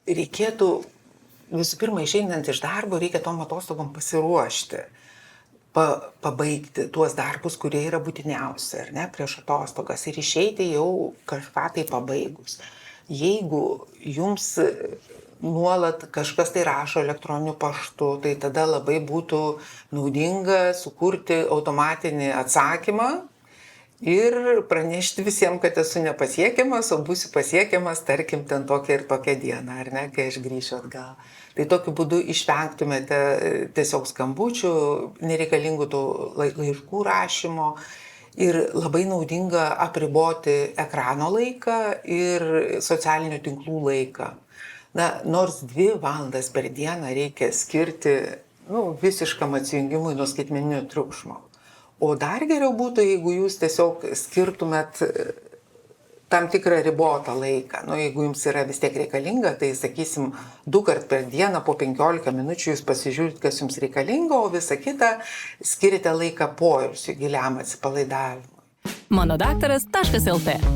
reikėtų visų pirma, išeinant iš darbo, reikia tom atostogom pasiruošti, pabaigti tuos darbus, kurie yra būtiniausi, ar ne, prieš atostogas ir išeiti jau kažką tai pabaigus. Jeigu jums nuolat kažkas tai rašo elektroniniu paštu, tai tada labai būtų naudinga sukurti automatinį atsakymą ir pranešti visiems, kad esu nepasiekiamas, o būsiu pasiekiamas, tarkim, ten tokią ir tokią dieną, ar ne, kai aš grįšiu atgal. Tai tokiu būdu išvengtumėte tiesiog skambučių, nereikalingų tų laiškų rašymo ir labai naudinga apriboti ekrano laiką ir socialinių tinklų laiką. Na, nors 2 valandas per dieną reikia skirti visiškam atsijungimui nuo skaitmeninio triukšmo. O dar geriau būtų, jeigu jūs tiesiog skirtumėt tam tikrą ribotą laiką. Jeigu jums yra vis tiek reikalinga, tai sakysim, 2 kart per dieną po 15 minučių jūs pasižiūrit, kas jums reikalinga, o visą kitą skirite laiką poilsiui, giliam atsipalaidavimui. Monodaktaras.lt